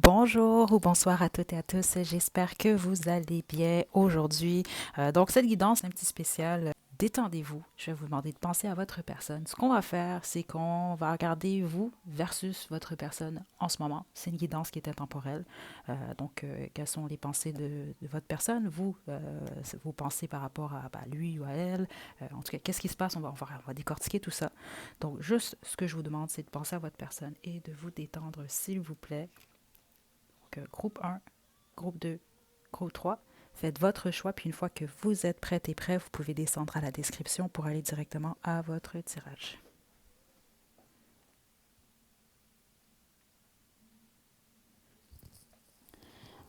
Bonjour ou bonsoir à toutes et à tous. J'espère que vous allez bien aujourd'hui. Donc, cette guidance est un petit spécial. Détendez-vous. Je vais vous demander de penser à votre personne. Ce qu'on va faire, c'est qu'on va regarder vous versus votre personne en ce moment. C'est une guidance qui est intemporelle. Quelles sont les pensées de votre personne? Vous pensez par rapport à lui ou à elle. En tout cas, qu'est-ce qui se passe? On va décortiquer tout ça. Donc, juste ce que je vous demande, c'est de penser à votre personne et de vous détendre, s'il vous plaît. Groupe 1, groupe 2, groupe 3. Faites votre choix, puis une fois que vous êtes prête et prêt, vous pouvez descendre à la description pour aller directement à votre tirage.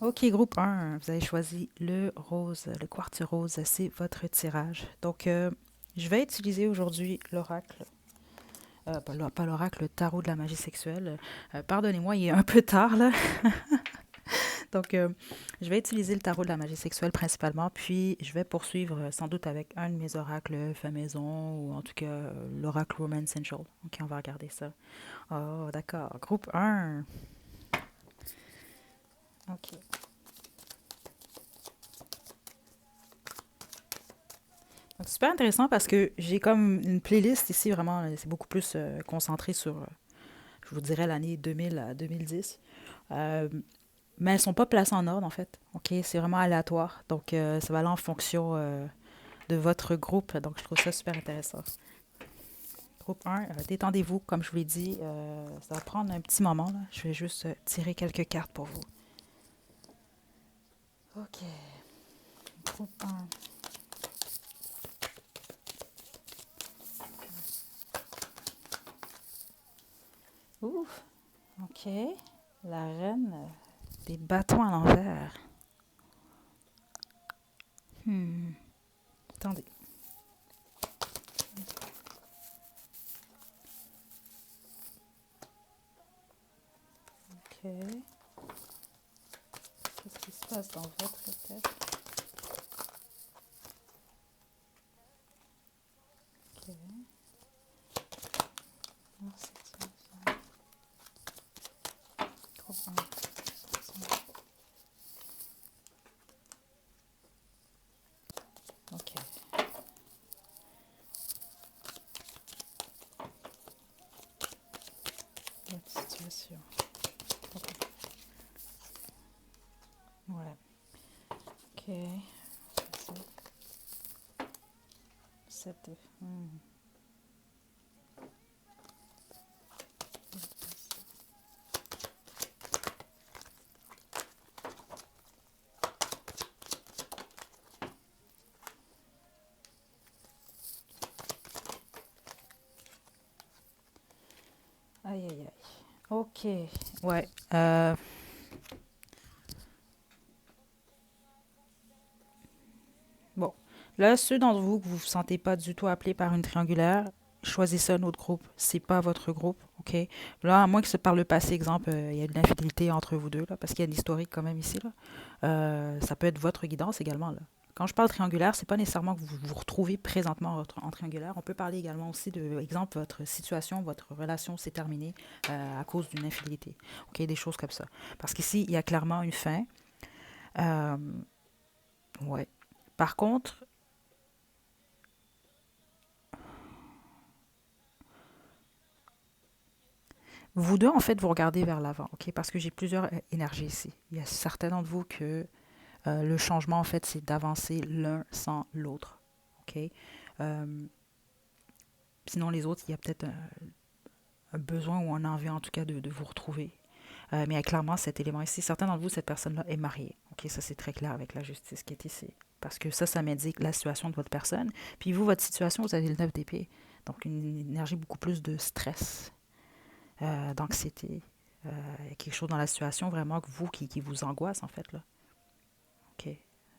OK, groupe 1, vous avez choisi le rose, le quartz rose, c'est votre tirage. Je vais utiliser aujourd'hui l'oracle. Pas l'oracle, le tarot de la magie sexuelle. Pardonnez-moi, il est un peu tard là. Donc, euh, je vais utiliser le tarot de la magie sexuelle principalement, puis je vais poursuivre sans doute avec un de mes oracles fait maison, ou en tout cas l'oracle Roman Central. Ok, on va regarder ça. Oh, d'accord. Groupe 1. Ok. Donc, super intéressant parce que j'ai comme une playlist ici, vraiment, c'est beaucoup plus concentré sur, je vous dirais, l'année 2000 à 2010. Euh, mais elles sont pas placées en ordre, en fait. Ok, c'est vraiment aléatoire. Ça va aller en fonction de votre groupe. Donc, je trouve ça super intéressant. Groupe 1, détendez-vous, comme je vous l'ai dit. Ça va prendre un petit moment. Là. Je vais juste tirer quelques cartes pour vous. OK. Groupe 1. Ouf. OK. La reine des bâtons à l'envers. Attendez. OK. Qu'est-ce qui se passe dans votre tête? OK. Alors, c'est ça. Groupe 1. OK. Notre situation. OK. Ouais. OK. C'est ça. C'était. Aïe, aïe, aïe. OK. Ouais. Bon. Là, ceux d'entre vous que vous ne vous sentez pas du tout appelés par une triangulaire, choisissez un autre groupe. C'est pas votre groupe, OK? Là, à moins que par le passé, exemple, il y a de l'infidélité entre vous deux, là, parce qu'il y a une historique quand même ici, là. Ça peut être votre guidance également, là. Quand je parle triangulaire, c'est pas nécessairement que vous vous retrouvez présentement en triangulaire. On peut parler également aussi de, exemple, votre situation, votre relation s'est terminée à cause d'une infidélité. OK? Des choses comme ça. Parce qu'ici, il y a clairement une fin. Euh, ouais. Par contre, vous deux, en fait, vous regardez vers l'avant, OK? Parce que j'ai plusieurs énergies ici. Il y a certains d'entre vous que le changement, en fait, c'est d'avancer l'un sans l'autre, OK? Euh, Sinon, les autres, il y a peut-être un besoin ou un envie, en tout cas, de vous retrouver. Mais il y a clairement cet élément ici. Certains d'entre vous, cette personne-là est mariée. OK, ça, c'est très clair avec la justice qui est ici. Parce que ça m'indique la situation de votre personne. Puis vous, votre situation, vous avez le 9 d'épée. Donc, une énergie beaucoup plus de stress, d'anxiété. Il y a quelque chose dans la situation vraiment que vous qui vous angoisse en fait là. OK.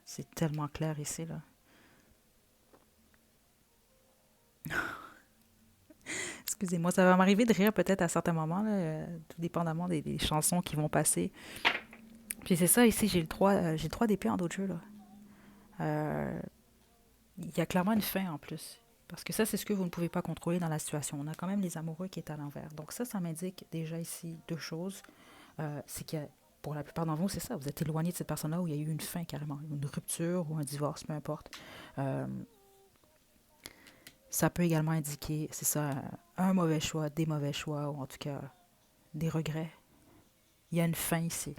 C'est tellement clair ici là. Excusez-moi, ça va m'arriver de rire peut-être à certains moments là, tout dépendamment des chansons qui vont passer. Puis c'est ça ici, j'ai le 3 d'épée en d'autres jeux là. Euh, Il y a clairement une fin en plus. Parce que ça, c'est ce que vous ne pouvez pas contrôler dans la situation. On a quand même les amoureux qui est à l'envers. Donc ça m'indique déjà ici deux choses. C'est qu'il y a pour la plupart d'entre vous, c'est ça. Vous êtes éloigné de cette personne-là où il y a eu une fin carrément, une rupture ou un divorce, peu importe. Euh, Ça peut également indiquer, c'est ça, un mauvais choix, des mauvais choix, ou en tout cas des regrets. Il y a une fin ici.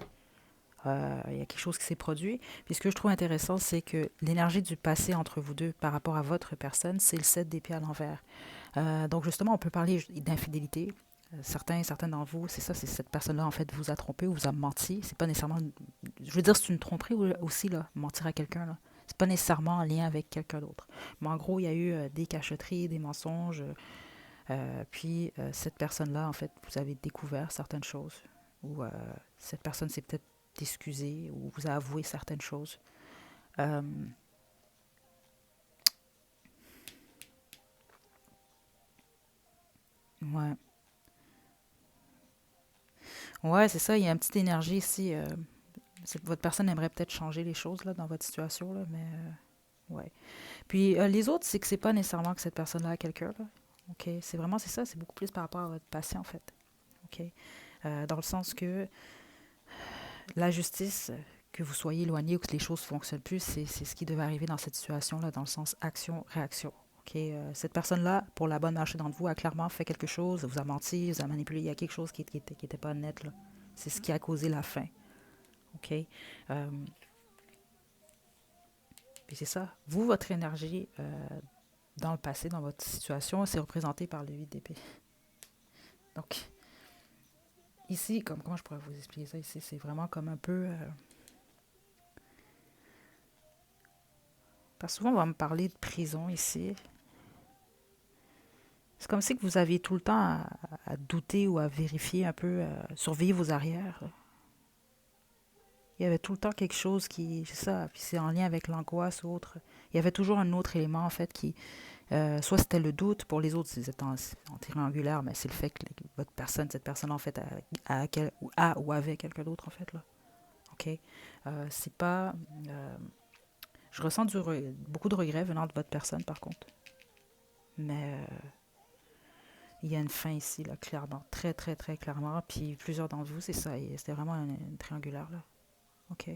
Il y a quelque chose qui s'est produit. Puis ce que je trouve intéressant, c'est que l'énergie du passé entre vous deux par rapport à votre personne, c'est le 7 d'épée à l'envers. Donc justement, on peut parler d'infidélité. Certains d'entre vous, c'est ça, c'est cette personne-là, en fait, vous a trompé ou vous a menti. C'est pas nécessairement. Je veux dire, c'est une tromperie aussi, là, mentir à quelqu'un, là. C'est pas nécessairement en lien avec quelqu'un d'autre. Mais en gros, il y a eu des cachotteries, des mensonges. Puis, cette personne-là, en fait, vous avez découvert certaines choses. Ou cette personne s'est peut-être excusée ou vous a avoué certaines choses. Euh, ouais. Ouais, c'est ça. Il y a une petite énergie ici. Votre personne aimerait peut-être changer les choses là, dans votre situation, là, mais ouais. Puis les autres, c'est que c'est pas nécessairement que cette personne-là a quelqu'un. Là. OK? C'est vraiment, c'est ça. C'est beaucoup plus par rapport à votre passé, en fait. OK? Dans le sens que la justice, que vous soyez éloigné ou que les choses ne fonctionnent plus, c'est ce qui devait arriver dans cette situation-là, dans le sens action-réaction. OK? Cette personne-là, pour la bonne marché d'entre vous, a clairement fait quelque chose, vous a menti, vous a manipulé. Il y a quelque chose qui était pas net. Là. C'est ce qui a causé la fin. OK? Puis c'est ça. Vous, votre énergie dans le passé, dans votre situation, c'est représenté par le 8 d'épée. Donc, ici, comment je pourrais vous expliquer ça ici? C'est vraiment comme un peu... parce que souvent, on va me parler de prison ici. C'est comme si que vous aviez tout le temps à douter ou à vérifier un peu, surveiller vos arrières. Il y avait tout le temps quelque chose qui... C'est ça, puis c'est en lien avec l'angoisse ou autre. Il y avait toujours un autre élément, en fait, qui... soit c'était le doute, pour les autres, c'est en triangulaire, mais c'est le fait que votre personne, cette personne, en fait, ou avait quelqu'un d'autre, en fait, là. OK? C'est pas... je ressens beaucoup de regrets venant de votre personne, par contre. Mais il y a une fin ici, là, clairement. Très, très, très clairement. Puis plusieurs d'entre vous, c'est ça. C'était vraiment une triangulaire, là. OK?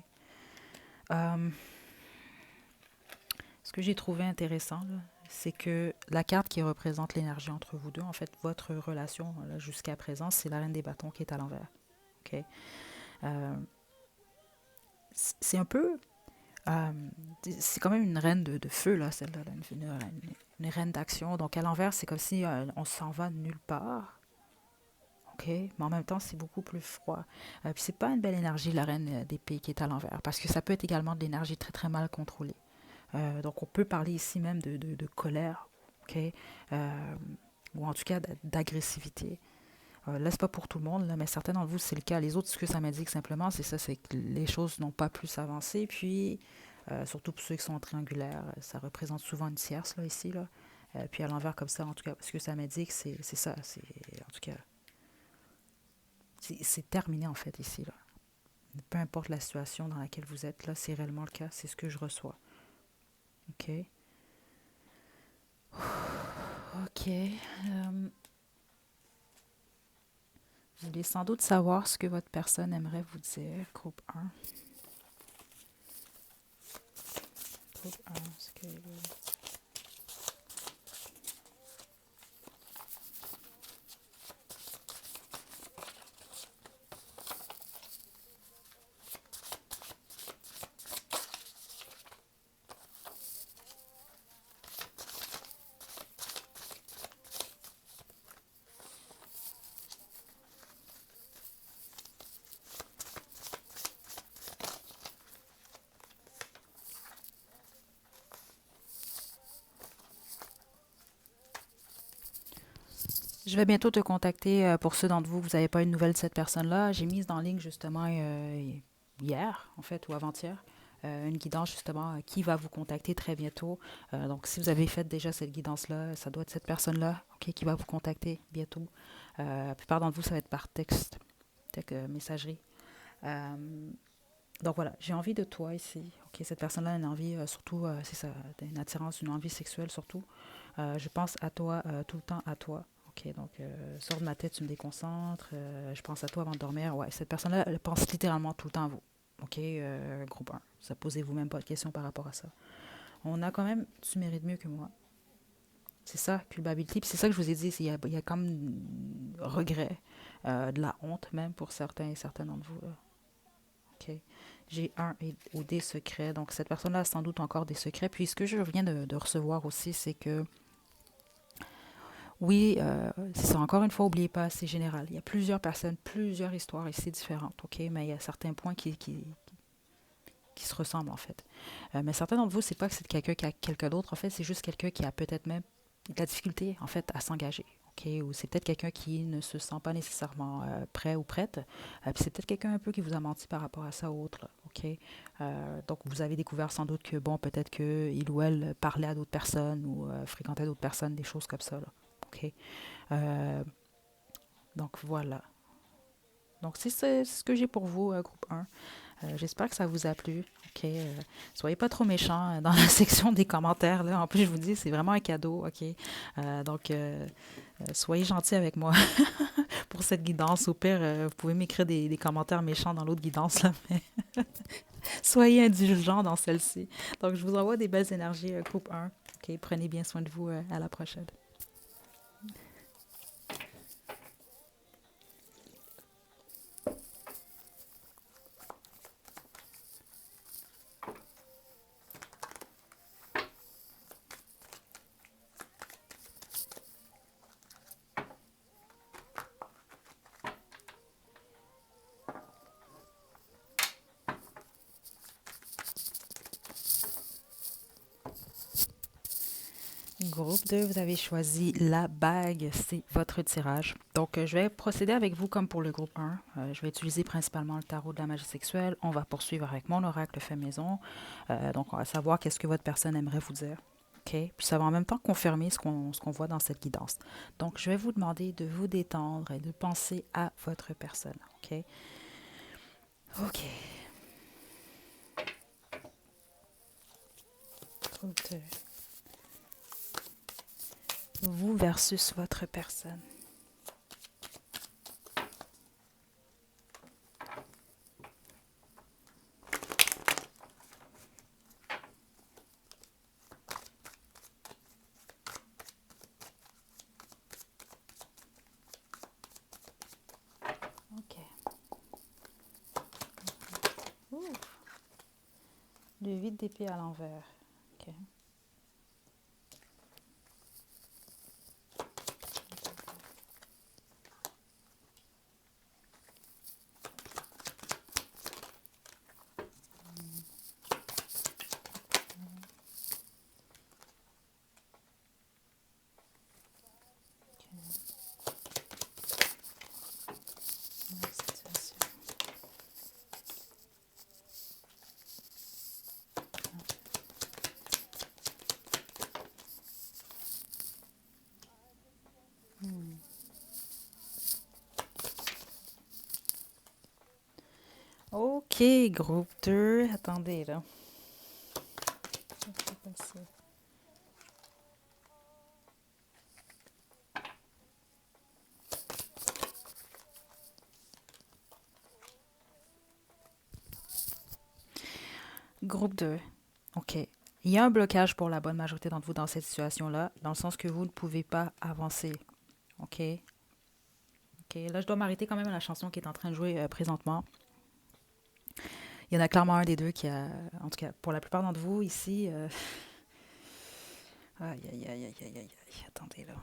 Euh, Ce que j'ai trouvé intéressant, là, c'est que la carte qui représente l'énergie entre vous deux, en fait, votre relation là, jusqu'à présent, c'est la reine des bâtons qui est à l'envers. OK? Euh, c'est un peu... euh, c'est quand même une reine de feu, là, celle-là. Là, une reine d'action. Donc, à l'envers, c'est comme si on s'en va de nulle part. OK? Mais en même temps, c'est beaucoup plus froid. Puis, c'est pas une belle énergie, la reine d'épée qui est à l'envers. Parce que ça peut être également de l'énergie très, très mal contrôlée. Donc, on peut parler ici même de colère, OK? Euh, ou en tout cas d'agressivité. Là, c'est pas pour tout le monde, là, mais certains d'entre vous, c'est le cas. Les autres, ce que ça m'indique simplement, c'est ça, c'est que les choses n'ont pas plus avancé. Puis, surtout pour ceux qui sont triangulaires, ça représente souvent une tierce, là, ici, là. Puis à l'envers, comme ça, en tout cas, ce que ça m'indique, c'est ça. En tout cas, c'est terminé, en fait, ici, là. Peu importe la situation dans laquelle vous êtes, là, c'est réellement le cas. C'est ce que je reçois. OK? OK. Vous voulez sans doute savoir ce que votre personne aimerait vous dire. Groupe un. Groupe 1. Je vais bientôt te contacter pour ceux d'entre vous, vous n'avez pas une nouvelle de cette personne-là. J'ai mis en ligne justement hier, en fait, ou avant-hier, une guidance justement qui va vous contacter très bientôt. Donc, si vous avez fait déjà cette guidance-là, ça doit être cette personne-là, ok, qui va vous contacter bientôt. La plupart d'entre vous, ça va être par texte, messagerie. Euh, donc voilà, j'ai envie de toi ici. Ok, cette personne-là a une envie, surtout, c'est ça, une attirance, une envie sexuelle surtout. Je pense à toi tout le temps, à toi. OK, donc sors de ma tête, tu me déconcentres, je pense à toi avant de dormir. Ouais, cette personne-là, elle pense littéralement tout le temps à vous. OK, groupe un. Ça posez-vous même pas de questions par rapport à ça. On a quand même, tu mérites mieux que moi. C'est ça, culpabilité. Puis c'est ça que je vous ai dit, il y a comme regret, de la honte même pour certains et certaines d'entre vous. Là. OK. J'ai un ou des secrets. Donc cette personne-là a sans doute encore des secrets. Puis ce que je viens de recevoir aussi, c'est que oui, c'est ça. Encore une fois, n'oubliez pas, c'est général. Il y a plusieurs personnes, plusieurs histoires ici différentes, OK? Mais il y a certains points qui se ressemblent, en fait. Mais certains d'entre vous, c'est pas que c'est quelqu'un qui a quelqu'un d'autre, en fait, c'est juste quelqu'un qui a peut-être même de la difficulté, en fait, à s'engager. OK? Ou c'est peut-être quelqu'un qui ne se sent pas nécessairement prêt ou prête. Puis c'est peut-être quelqu'un un peu qui vous a menti par rapport à ça ou autre. Là, OK? Donc, vous avez découvert sans doute que, bon, peut-être qu'il ou elle parlait à d'autres personnes ou fréquentait d'autres personnes, des choses comme ça. Là. OK? Euh, donc, voilà. Donc, c'est ce que j'ai pour vous, groupe un. J'espère que ça vous a plu. OK. Soyez pas trop méchants dans la section des commentaires. Là. En plus, je vous dis, c'est vraiment un cadeau. OK. Donc, soyez gentils avec moi pour cette guidance. Au pire, vous pouvez m'écrire des commentaires méchants dans l'autre guidance. Là, mais soyez indulgents dans celle-ci. Donc, je vous envoie des belles énergies, groupe un. OK. Prenez bien soin de vous. À la prochaine. Groupe 2, vous avez choisi la bague, c'est votre tirage. Donc, je vais procéder avec vous comme pour le groupe 1. Je vais utiliser principalement le tarot de la magie sexuelle. On va poursuivre avec mon oracle fait maison. Donc, on va savoir qu'est-ce que votre personne aimerait vous dire. OK? Puis ça va en même temps confirmer ce qu'on voit dans cette guidance. Donc, je vais vous demander de vous détendre et de penser à votre personne. OK? OK. Groupe 2. Vous versus votre personne. OK. Ouh. Le vide d'épée à l'envers. OK. La situation. Hmm. OK, groupe 2. Attendez, là. Qu'est-ce qui s'est passé? Groupe 2. OK. Il y a un blocage pour la bonne majorité d'entre vous dans cette situation-là, dans le sens que vous ne pouvez pas avancer. OK? OK. Là, je dois m'arrêter quand même à la chanson qui est en train de jouer présentement. Il y en a clairement un des deux qui a, en tout cas, pour la plupart d'entre vous ici, aïe, aïe, aïe, aïe, aïe, aïe, aïe. Attendez, là.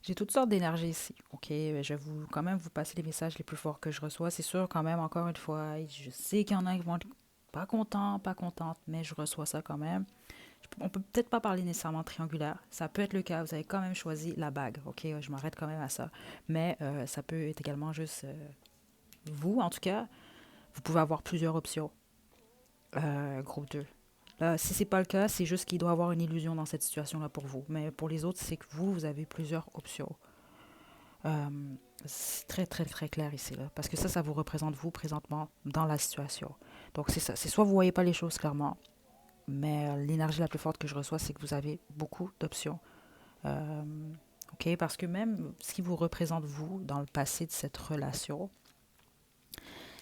J'ai toutes sortes d'énergie ici, OK? Je vais quand même vous passer les messages les plus forts que je reçois. C'est sûr, quand même, encore une fois, je sais qu'il y en a qui vont être pas contents, pas contentes, mais je reçois ça quand même. On peut peut-être pas parler nécessairement triangulaire. Ça peut être le cas. Vous avez quand même choisi la bague, OK? Je m'arrête quand même à ça. Mais ça peut être également juste vous, en tout cas. Vous pouvez avoir plusieurs options. Groupe 2. Là, si c'est pas le cas, c'est juste qu'il doit y avoir une illusion dans cette situation-là pour vous. Mais pour les autres, c'est que vous avez plusieurs options. Euh, c'est très, très, très clair ici, là. Parce que ça vous représente vous présentement dans la situation. Donc, c'est ça. C'est soit vous voyez pas les choses clairement, mais l'énergie la plus forte que je reçois, c'est que vous avez beaucoup d'options Euh, OK? Parce que même ce qui vous représente, vous, dans le passé de cette relation,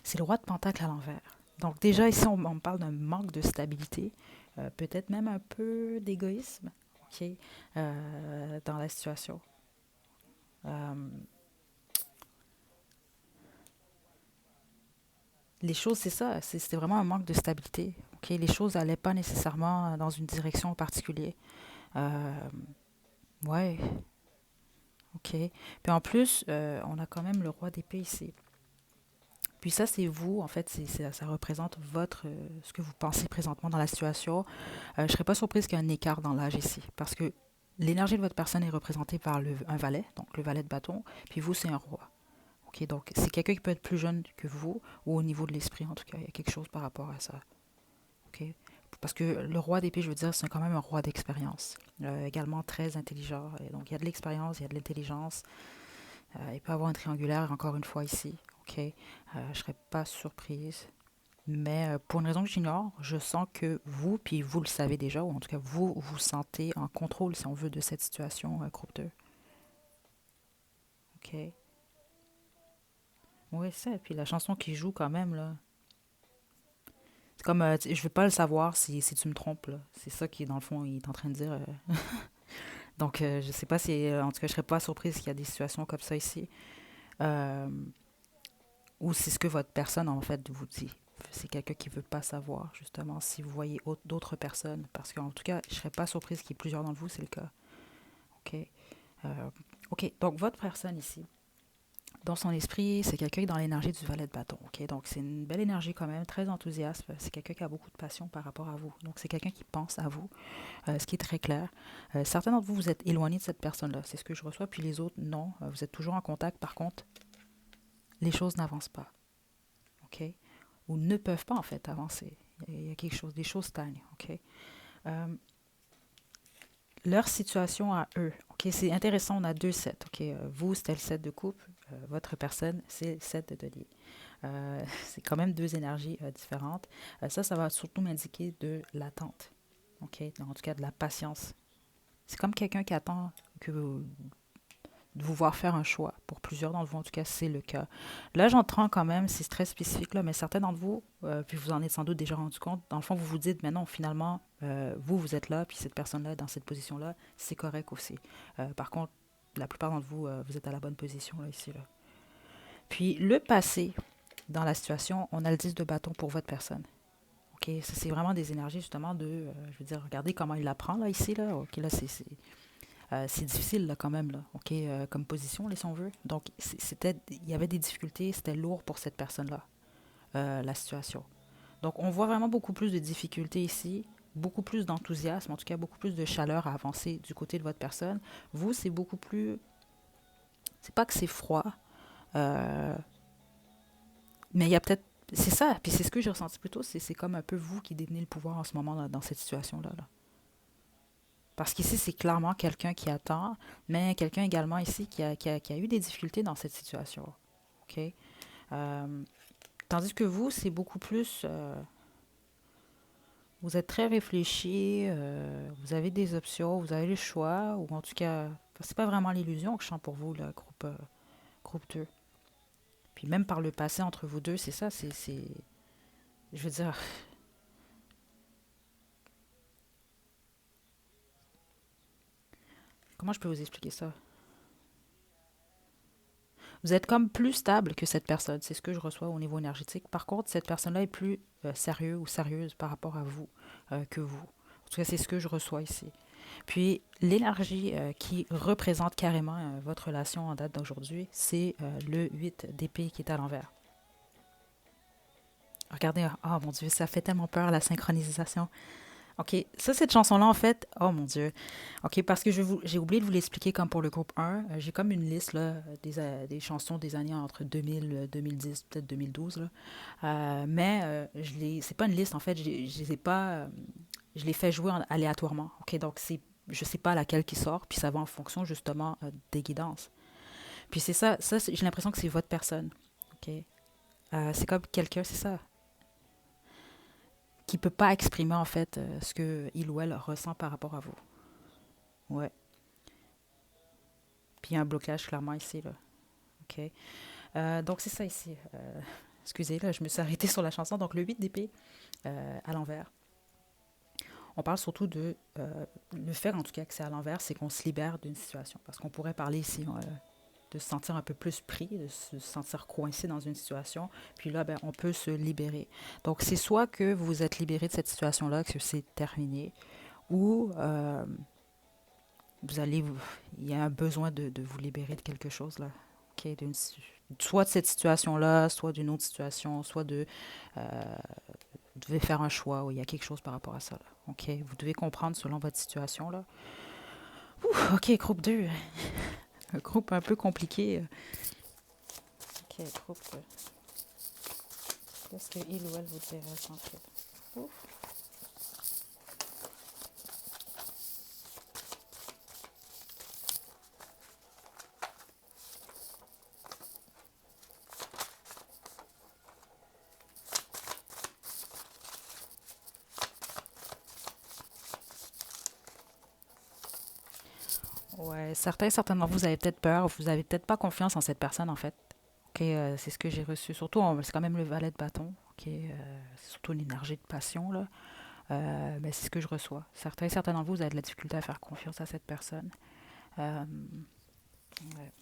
c'est le roi de Pentacle à l'envers. Donc déjà, ici, on parle d'un manque de stabilité, peut-être même un peu d'égoïsme, OK? Dans la situation. Euh, les choses, c'est ça, c'était vraiment un manque de stabilité. OK? Les choses n'allaient pas nécessairement dans une direction en particulier. Euh, ouais, OK. Puis en plus, on a quand même le roi d'épée ici. Puis ça, c'est vous, en fait, ça représente ce que vous pensez présentement dans la situation. Je ne serais pas surprise qu'il y ait un écart dans l'âge ici, parce que l'énergie de votre personne est représentée par un valet, donc le valet de bâton, puis vous, c'est un roi. OK, donc c'est quelqu'un qui peut être plus jeune que vous, ou au niveau de l'esprit, en tout cas, il y a quelque chose par rapport à ça. OK? Parce que le roi d'épée, je veux dire, c'est quand même un roi d'expérience. Également très intelligent. Et donc, il y a de l'expérience, il y a de l'intelligence. Il peut avoir un triangulaire, encore une fois, ici. OK? Je ne serais pas surprise. Mais pour une raison que j'ignore, je sens que vous, puis vous le savez déjà, ou en tout cas, vous vous sentez en contrôle, si on veut, de cette situation, groupe 2. OK? Oui, c'est ça. Puis la chanson qui joue quand même, là. C'est comme, je veux pas le savoir si tu me trompes, là. C'est ça qui, dans le fond, il est en train de dire. Donc, je sais pas si, en tout cas, je serais pas surprise qu'il y a des situations comme ça ici. Euh, ou c'est ce que votre personne, en fait, vous dit. C'est quelqu'un qui veut pas savoir, justement, si vous voyez d'autres personnes. Parce qu'en tout cas, je serais pas surprise qu'il y ait plusieurs d'entre vous, c'est le cas. OK? Euh, OK, donc votre personne ici, dans son esprit, c'est quelqu'un dans l'énergie du valet de bâton. OK? Donc, c'est une belle énergie quand même, très enthousiaste. C'est quelqu'un qui a beaucoup de passion par rapport à vous. Donc, c'est quelqu'un qui pense à vous, ce qui est très clair. Certains d'entre vous, vous êtes éloignés de cette personne-là. C'est ce que je reçois. Puis les autres, non. Vous êtes toujours en contact. Par contre, les choses n'avancent pas. OK? Ou ne peuvent pas, en fait, avancer. Il y a quelque chose, des choses stagnent. OK? Euh, leur situation à eux. OK, c'est intéressant, on a deux sets. OK, vous, c'était le set de couple. Votre personne, c'est le set de denier. C'est quand même deux énergies différentes. Ça va surtout m'indiquer de l'attente. OK, en tout cas de la patience. C'est comme quelqu'un qui attend de vous voir faire un choix. Pour plusieurs d'entre vous, en tout cas, c'est le cas. Là, j'entends quand même, c'est très spécifique, là, mais certains d'entre vous, puis vous en êtes sans doute déjà rendu compte, dans le fond, vous vous dites, mais non, finalement, vous êtes là, puis cette personne-là, dans cette position-là, c'est correct aussi. Par contre, la plupart d'entre vous, vous êtes à la bonne position, là, ici, là. Puis, le passé, dans la situation, on a le 10 de bâton pour votre personne. OK, ça, c'est vraiment des énergies, justement, je veux dire, regardez comment il la prend, là, ici, là. OK, là, c'est difficile là, quand même, là, OK, comme position, là, si on veut. Donc, il y avait des difficultés, c'était lourd pour cette personne-là, la situation. Donc, on voit vraiment beaucoup plus de difficultés ici, beaucoup plus d'enthousiasme, en tout cas beaucoup plus de chaleur à avancer du côté de votre personne. Vous, c'est beaucoup plus... C'est pas que c'est froid, euh, mais il y a peut-être... C'est ça, puis c'est ce que j'ai ressenti plutôt, c'est comme un peu vous qui détenez le pouvoir en ce moment dans cette situation-là. Là. Parce qu'ici, c'est clairement quelqu'un qui attend, mais quelqu'un également ici qui a eu des difficultés dans cette situation. OK? Euh, tandis que vous, c'est beaucoup plus... vous êtes très réfléchi, vous avez des options, vous avez le choix, ou en tout cas, c'est pas vraiment l'illusion que je sens pour vous, le groupe 2. Puis même par le passé entre vous deux, c'est ça, je veux dire, comment je peux vous expliquer ça? Vous êtes comme plus stable que cette personne. C'est ce que je reçois au niveau énergétique. Par contre, cette personne-là est plus sérieux ou sérieuse par rapport à vous que vous. En tout cas, c'est ce que je reçois ici. Puis, l'énergie qui représente carrément votre relation en date d'aujourd'hui, c'est le 8 d'épée qui est à l'envers. Regardez, oh mon Dieu, ça fait tellement peur la synchronisation. OK, ça, cette chanson-là, en fait, oh mon Dieu. OK, parce que j'ai oublié de vous l'expliquer comme pour le groupe 1. J'ai comme une liste là, des chansons des années entre 2000, 2010, peut-être 2012. Là. Mais c'est pas une liste, en fait. Je les ai pas. Je les fais jouer aléatoirement. OK, donc je sais pas laquelle qui sort, puis ça va en fonction justement des guidances. Puis c'est ça, j'ai l'impression que c'est votre personne. OK? C'est comme quelqu'un, c'est ça, qui peut pas exprimer en fait ce que il ou elle ressent par rapport à vous. Ouais. il y a un blocage clairement ici, là. OK? Donc, c'est ça ici. Excusez, là, je me suis arrêtée sur la chanson. Donc, le 8 d'épée à l'envers. On parle surtout de... le fait, en tout cas, que c'est à l'envers, c'est qu'on se libère d'une situation. Parce qu'on pourrait parler ici de se sentir un peu plus pris, de se sentir coincé dans une situation. Puis là, ben, on peut se libérer. Donc, c'est soit que vous vous êtes libéré de cette situation-là, que c'est terminé, ou vous allez, il y a un besoin de vous libérer de quelque chose, là. OK, soit de cette situation-là, soit d'une autre situation, soit vous devez faire un choix où il y a quelque chose par rapport à ça, là. OK, vous devez comprendre selon votre situation, là. Ouh, OK, groupe 2. Un groupe un peu compliqué. OK, groupe 2. Qu'est-ce qu'il ou elle vous dirait tranquille? Ouf. Ouais, certainement, vous avez peut-être peur, vous avez peut-être pas confiance en cette personne, en fait. OK, c'est ce que j'ai reçu. Surtout, c'est quand même le valet de bâton. OK, c'est surtout une énergie de passion, là. Mais c'est ce que je reçois. Certains d'entre vous, vous avez de la difficulté à faire confiance à cette personne. Euh, ouais.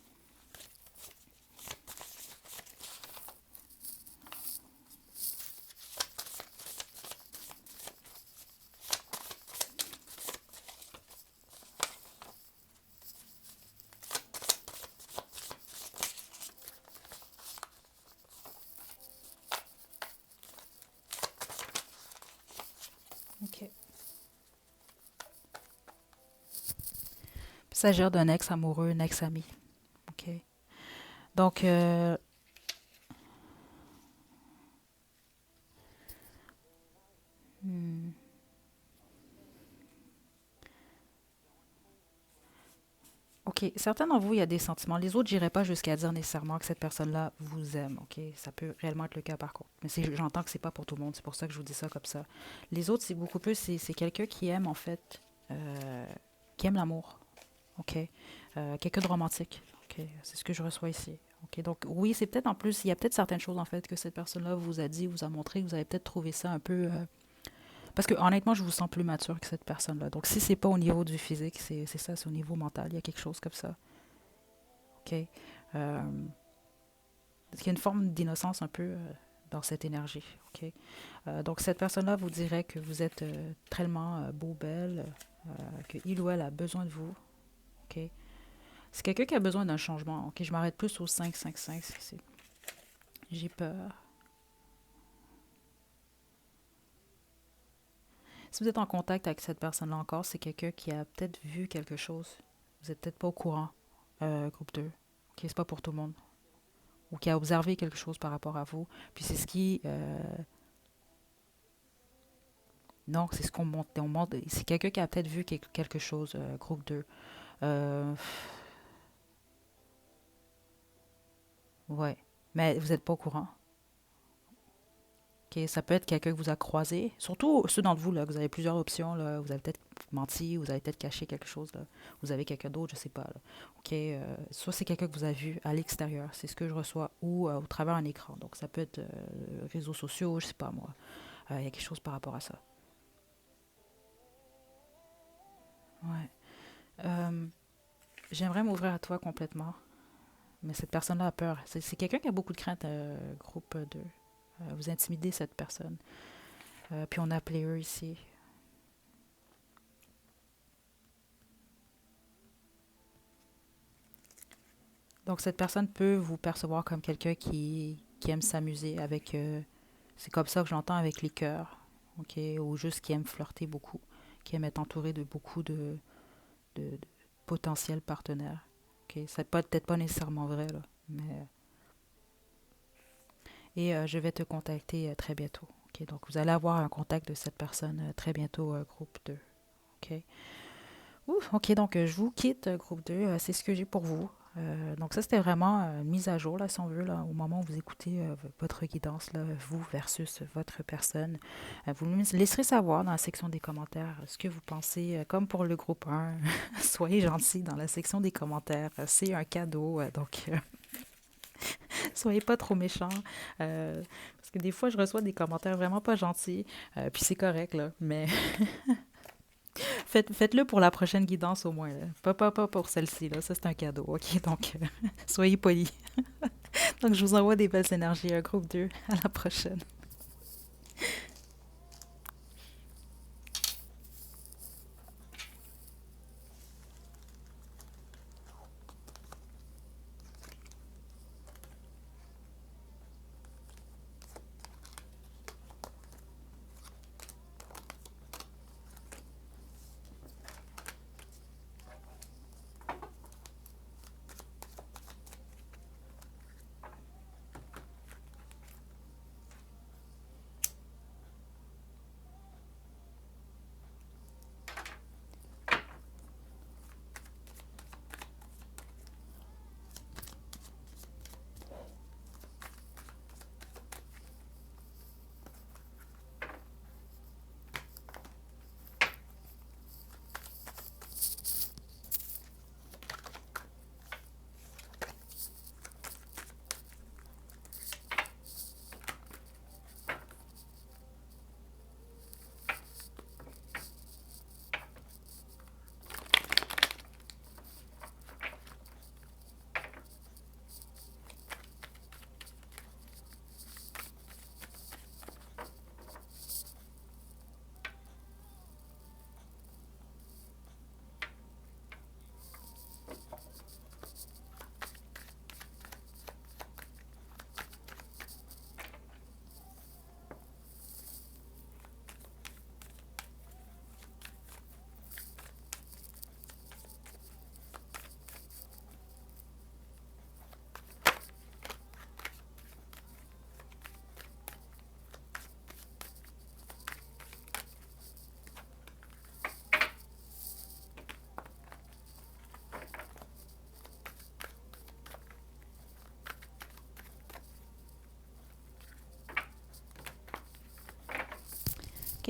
OK. Il s'agit d'un ex amoureux, un ex ami. OK. Donc, hmm, OK. Certains d'entre vous, il y a des sentiments. Les autres, j'irai pas jusqu'à dire nécessairement que cette personne-là vous aime. OK. Ça peut réellement être le cas par contre. Mais j'entends que c'est pas pour tout le monde. C'est pour ça que je vous dis ça comme ça. Les autres, c'est beaucoup plus, c'est quelqu'un qui aime, en fait, qui aime l'amour. OK. Quelqu'un de romantique. OK. C'est ce que je reçois ici. OK. Donc, oui, c'est peut-être en plus, il y a peut-être certaines choses, en fait, que cette personne-là vous a dit, vous a montré, que vous avez peut-être trouvé ça un peu. Parce que honnêtement, je vous sens plus mature que cette personne-là. Donc, si c'est pas au niveau du physique, c'est ça, c'est au niveau mental. Il y a quelque chose comme ça. OK? Parce qu'il y a une forme d'innocence un peu dans cette énergie. OK? Donc, cette personne-là vous dirait que vous êtes tellement beau, belle, que il ou elle a besoin de vous. OK? C'est quelqu'un qui a besoin d'un changement. OK? Je m'arrête plus au 5-5-5. J'ai peur. Si vous êtes en contact avec cette personne-là encore, c'est quelqu'un qui a peut-être vu quelque chose. Vous n'êtes peut-être pas au courant, groupe 2. OK? C'est pas pour tout le monde. Ou qui a observé quelque chose par rapport à vous. Puis c'est ce qui... non, c'est ce qu'on monte. C'est quelqu'un qui a peut-être vu quelque chose, groupe 2. Euh, ouais. Mais vous n'êtes pas au courant. OK, ça peut être quelqu'un que vous a croisé. Surtout ceux d'entre vous, là, que vous avez plusieurs options. Là, vous avez peut-être menti, vous avez peut-être caché quelque chose. Là. Vous avez quelqu'un d'autre, je sais pas. Là. OK, soit c'est quelqu'un que vous avez vu à l'extérieur, c'est ce que je reçois, ou au travers un écran. Donc ça peut être réseaux sociaux, je sais pas moi. Il y a quelque chose par rapport à ça. Ouais. Euh, J'aimerais m'ouvrir à toi complètement, mais cette personne-là a peur. C'est quelqu'un qui a beaucoup de crainte, groupe 2. Vous intimidez cette personne. Puis on a appelé eux ici. Donc cette personne peut vous percevoir comme quelqu'un qui aime s'amuser avec... c'est comme ça que j'entends avec les cœurs, ok? Ou juste qui aime flirter beaucoup, qui aime être entouré de beaucoup de potentiels partenaires. Ok? Ça peut peut-être pas nécessairement vrai, là, mais... Et je vais te contacter très bientôt. Ok? Donc vous allez avoir un contact de cette personne très bientôt, groupe 2. Ok? Ouh, ok, donc je vous quitte, groupe 2. C'est ce que j'ai pour vous. Donc ça, c'était vraiment une mise à jour, là, si on veut, là, au moment où vous écoutez votre guidance, là, vous versus votre personne. Vous nous laisserez savoir dans la section des commentaires ce que vous pensez, comme pour le groupe 1. Soyez gentils dans la section des commentaires. C'est un cadeau, donc soyez pas trop méchants. Parce que des fois, je reçois des commentaires vraiment pas gentils, puis c'est correct, là, mais faites-le pour la prochaine guidance au moins. Là. Pas pour celle-ci, là. Ça, c'est un cadeau, OK? Donc, soyez polis. Donc, je vous envoie des belles énergies, un groupe 2. À la prochaine.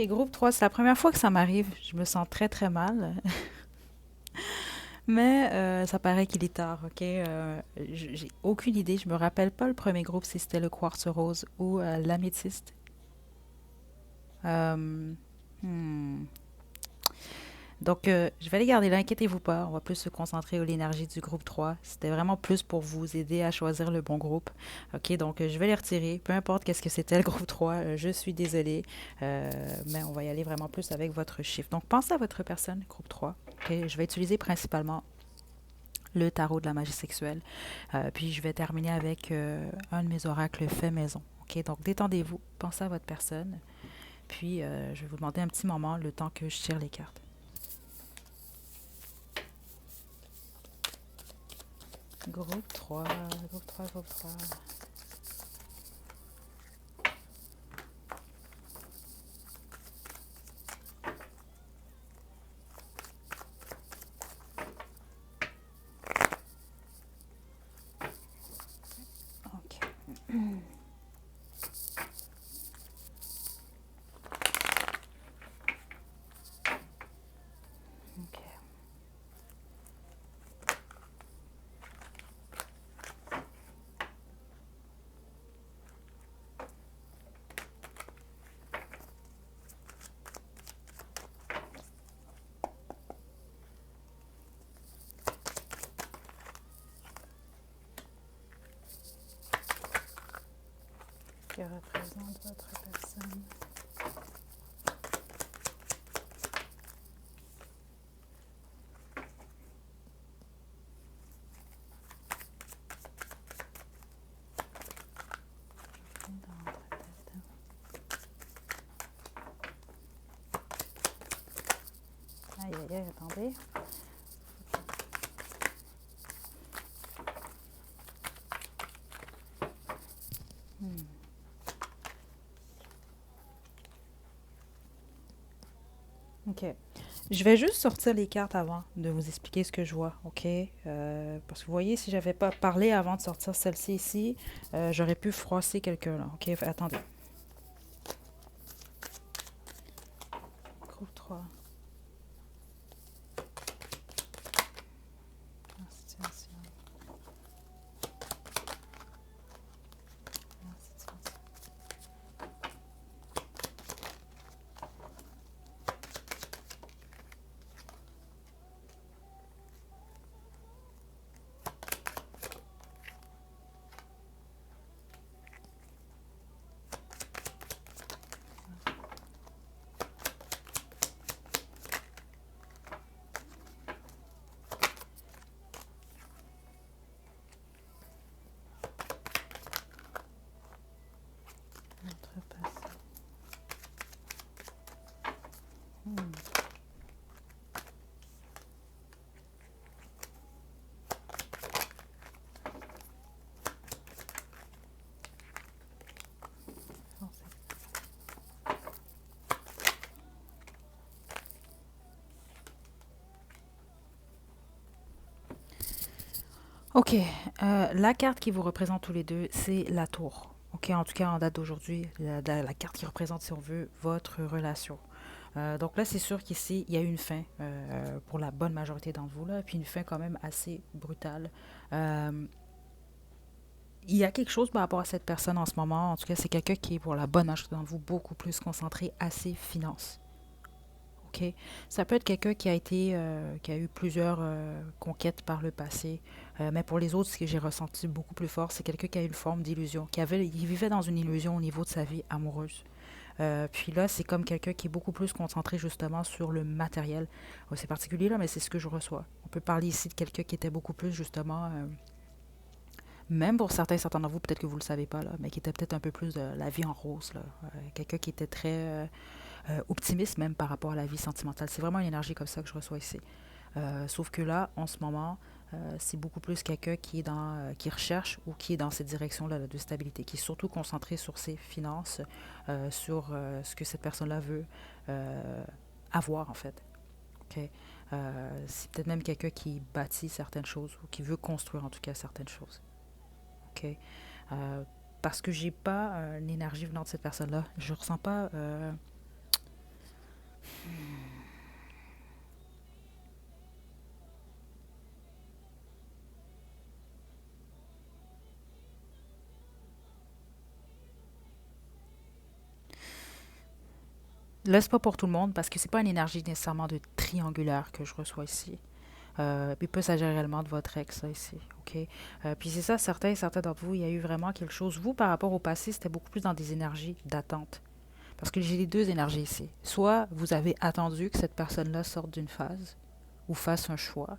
OK, groupe 3, c'est la première fois que ça m'arrive. Je me sens très, très mal. Mais ça paraît qu'il est tard, OK? J'ai aucune idée. Je me rappelle pas le premier groupe, si c'était le quartz rose ou l'améthyste. Euh, hmm. Donc, je vais les garder là, inquiétez-vous pas. On va plus se concentrer sur l'énergie du groupe 3. C'était vraiment plus pour vous aider à choisir le bon groupe. OK, donc je vais les retirer. Peu importe qu'est-ce que c'était le groupe 3, je suis désolée. Mais on va y aller vraiment plus avec votre chiffre. Donc, pensez à votre personne, groupe 3. OK, je vais utiliser principalement le tarot de la magie sexuelle. Puis, je vais terminer avec un de mes oracles fait maison. OK, donc détendez-vous, pensez à votre personne. Puis, je vais vous demander un petit moment, le temps que je tire les cartes. Groupe 3, groupe 3, groupe 3. OK. OK. Qui représente votre personne. Dans votre tête. Aïe, aïe, aïe, attendez. Hmm. OK. Je vais juste sortir les cartes avant de vous expliquer ce que je vois, ok? Parce que vous voyez, si j'avais pas parlé avant de sortir celle-ci ici, j'aurais pu froisser quelqu'un là, ok? Attendez. Groupe 3. Situation. Notre passé. Ok, la carte qui vous représente tous les deux, c'est la tour. Ok, en tout cas en date d'aujourd'hui, la carte qui représente, si on veut, votre relation. Donc là, c'est sûr qu'ici, il y a eu une fin pour la bonne majorité d'entre vous, là, puis une fin quand même assez brutale. Euh, il y a quelque chose par rapport à cette personne en ce moment. En tout cas, c'est quelqu'un qui est pour la bonne majorité d'entre vous beaucoup plus concentré à ses finances. Ok, ça peut être quelqu'un qui a été, qui a eu plusieurs conquêtes par le passé, mais pour les autres, ce que j'ai ressenti beaucoup plus fort, c'est quelqu'un qui a eu une forme d'illusion, il vivait dans une illusion au niveau de sa vie amoureuse. Puis là, c'est comme quelqu'un qui est beaucoup plus concentré justement sur le matériel. C'est particulier là, mais c'est ce que je reçois. On peut parler ici de quelqu'un qui était beaucoup plus justement, même pour certains d'entre vous, peut-être que vous ne le savez pas là, mais qui était peut-être un peu plus de la vie en rose là. Quelqu'un qui était très optimiste même par rapport à la vie sentimentale. C'est vraiment une énergie comme ça que je reçois ici. Sauf que là, en ce moment, c'est beaucoup plus quelqu'un qui est qui recherche ou qui est dans cette direction-là de stabilité, qui est surtout concentré sur ses finances, sur ce que cette personne-là veut avoir en fait. Ok. C'est peut-être même quelqu'un qui bâtit certaines choses ou qui veut construire en tout cas certaines choses. Ok. Euh, parce que j'ai pas une énergie venant de cette personne-là, je ressens pas. Là, c'est pas pour tout le monde parce que c'est pas une énergie nécessairement de triangulaire que je reçois ici. Puis il peut s'agir réellement de votre ex, là, ici. OK? Puis c'est ça, certains d'entre vous, il y a eu vraiment quelque chose. Vous, par rapport au passé, c'était beaucoup plus dans des énergies d'attente. Parce que j'ai les deux énergies ici. Soit vous avez attendu que cette personne-là sorte d'une phase ou fasse un choix,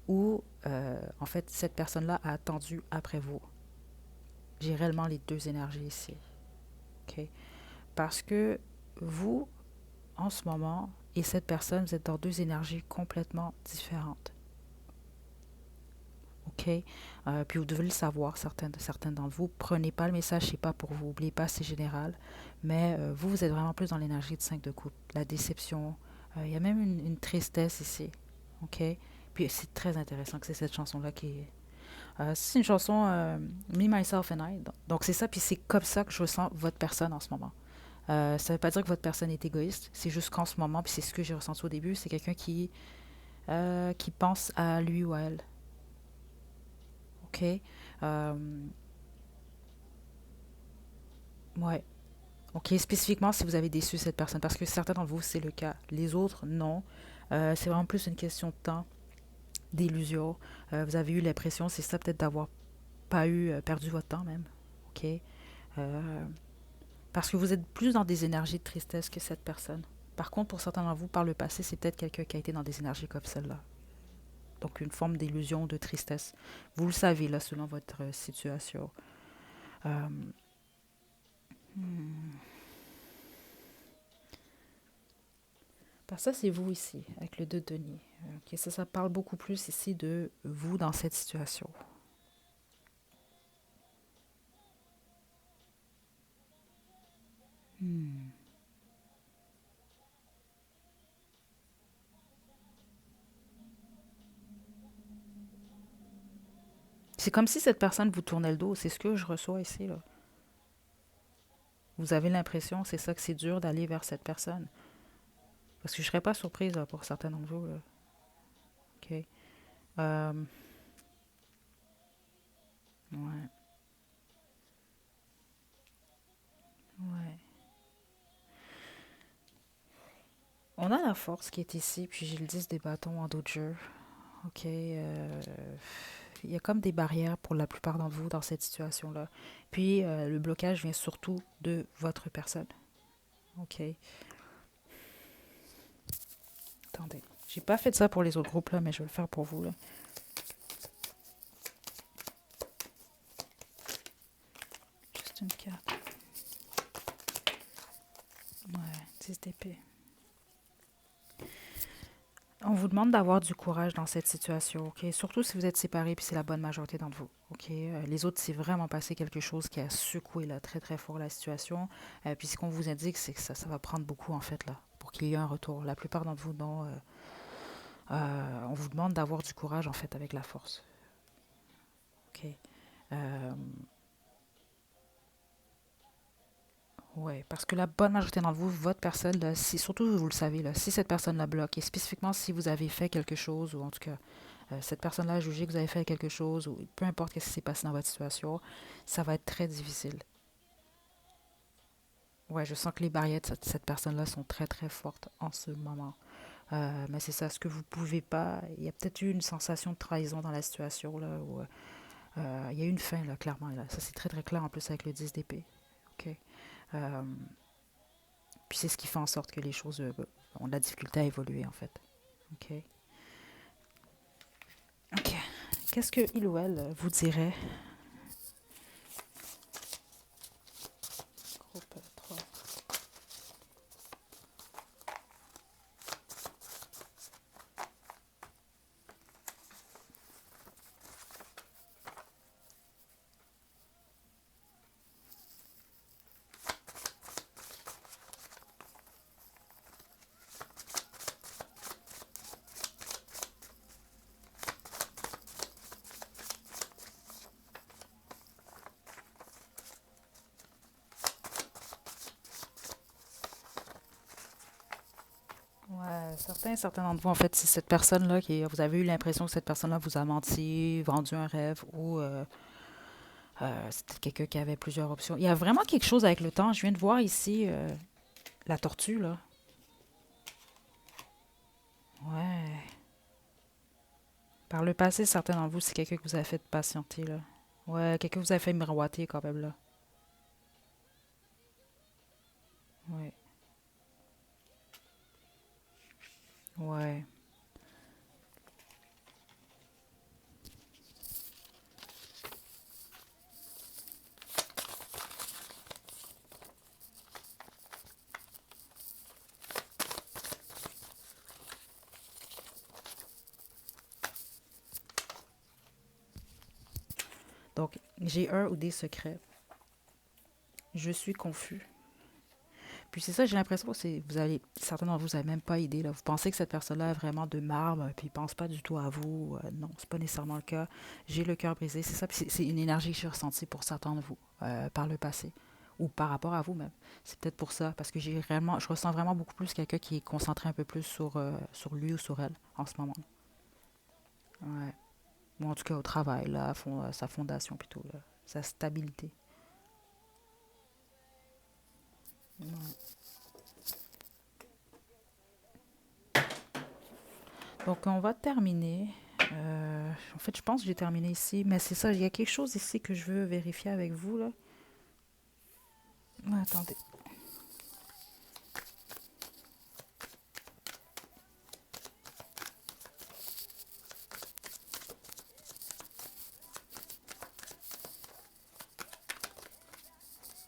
ou en fait, cette personne-là a attendu après vous. J'ai réellement les deux énergies ici. OK? Parce que vous, en ce moment, et cette personne, vous êtes dans deux énergies complètement différentes. OK? Puis vous devez le savoir, certains d'entre vous. Prenez pas le message, c'est pas pour vous. N'oubliez pas, c'est général. Mais vous, vous êtes vraiment plus dans l'énergie de 5 de coupe. La déception. Il y a même une tristesse ici. OK? Puis c'est très intéressant que c'est cette chanson-là qui est. C'est une chanson Me, Myself and I. Donc c'est ça, puis c'est comme ça que je ressens votre personne en ce moment. Ça ne veut pas dire que votre personne est égoïste. C'est juste qu'en ce moment, puis c'est ce que j'ai ressenti au début, c'est quelqu'un qui pense à lui ou à elle. OK? Euh, ouais. OK, spécifiquement si vous avez déçu cette personne, parce que certains d'entre vous, c'est le cas. Les autres, non. C'est vraiment plus une question de temps, d'illusion. Vous avez eu l'impression, c'est ça peut-être d'avoir pas eu, perdu votre temps même. OK? Euh, parce que vous êtes plus dans des énergies de tristesse que cette personne. Par contre, pour certains d'entre vous, par le passé, c'est peut-être quelqu'un qui a été dans des énergies comme celle-là. Donc, une forme d'illusion, de tristesse. Vous le savez, là, selon votre situation. Euh, hmm. Parce que ça, c'est vous ici, avec le 2 de denier. Ok, ça parle beaucoup plus ici de vous dans cette situation. Hmm. C'est comme si cette personne vous tournait le dos. C'est ce que je reçois ici, là. Vous avez l'impression, c'est ça, que c'est dur d'aller vers cette personne. Parce que je serais pas surprise là, pour certains d'entre vous. Là. OK. Euh, ouais. Ouais. On a la force qui est ici, puis j'ai le 10 des bâtons en dos de jeu. OK. Il y a comme des barrières pour la plupart d'entre vous dans cette situation-là. Puis le blocage vient surtout de votre personne. OK. Attendez. J'ai pas fait ça pour les autres groupes, là, mais je vais le faire pour vous. Là. Juste une carte. Ouais, 10 d'épée. On vous demande d'avoir du courage dans cette situation, OK? Surtout si vous êtes séparés puis c'est la bonne majorité d'entre vous, OK? Les autres, c'est vraiment passé quelque chose qui a secoué là, très, très fort la situation. Puis ce qu'on vous indique, c'est que ça va prendre beaucoup, en fait, là, pour qu'il y ait un retour. La plupart d'entre vous, non. On vous demande d'avoir du courage, en fait, avec la force, OK? Euh, ouais, parce que la bonne majorité d'entre vous, votre personne, là, si, surtout vous le savez, là, si cette personne la bloque, et spécifiquement si vous avez fait quelque chose, ou en tout cas cette personne-là a jugé que vous avez fait quelque chose, ou peu importe ce qui s'est passé dans votre situation, ça va être très difficile. Ouais, je sens que les barrières de cette personne-là sont très très fortes en ce moment. Mais c'est ça, ce que vous pouvez pas. Il y a peut-être eu une sensation de trahison dans la situation là, où il y a eu une fin là, clairement. Là. Ça c'est très très clair en plus avec le 10 d'épée. Ok. Euh, Puis c'est ce qui fait en sorte que les choses ont de la difficulté à évoluer en fait. Ok. Ok. Qu'est-ce que il ou elle vous dirait? Groupe 3. Ouais, certains d'entre vous, en fait, c'est cette personne-là qui, vous avez eu l'impression que cette personne-là vous a menti, vendu un rêve, ou c'est peut-être quelqu'un qui avait plusieurs options. Il y a vraiment quelque chose avec le temps. Je viens de voir ici la tortue, là. Ouais. Par le passé, certains d'entre vous, c'est quelqu'un que vous avez fait patienter, là. Ouais, quelqu'un que vous avez fait miroiter quand même, là. Ouais. Ouais. Donc, j'ai un ou des secrets. Je suis confus. Puis c'est ça, j'ai l'impression que c'est, vous allez, certains d'entre vous n'avez même pas idée, là. Vous pensez que cette personne-là est vraiment de marbre, puis il pense pas du tout à vous. Non, c'est pas nécessairement le cas. J'ai le cœur brisé, c'est ça. Puis c'est une énergie que j'ai ressentie pour certains de vous par le passé, ou par rapport à vous même. C'est peut-être pour ça, parce que je ressens vraiment beaucoup plus quelqu'un qui est concentré un peu plus sur lui ou sur elle en ce moment. Ouais. Ou en tout cas au travail, là, sa fondation plutôt, là, sa stabilité. Ouais. Donc, on va terminer. En fait, je pense que j'ai terminé ici. Mais c'est ça, il y a quelque chose ici que je veux vérifier avec vous, là. Attendez.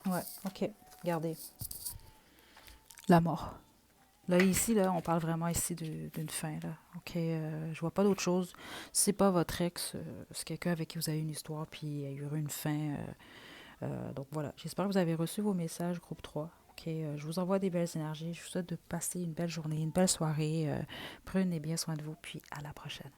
Ouais, ok. Regardez. La mort. Là, ici, là, on parle vraiment ici d'une fin, là. Ok, je vois pas d'autre chose. C'est pas votre ex, c'est quelqu'un avec qui vous avez une histoire, puis il y a eu une fin. Donc voilà, j'espère que vous avez reçu vos messages, groupe 3. Ok, je vous envoie des belles énergies. Je vous souhaite de passer une belle journée, une belle soirée. Prenez bien soin de vous, puis à la prochaine.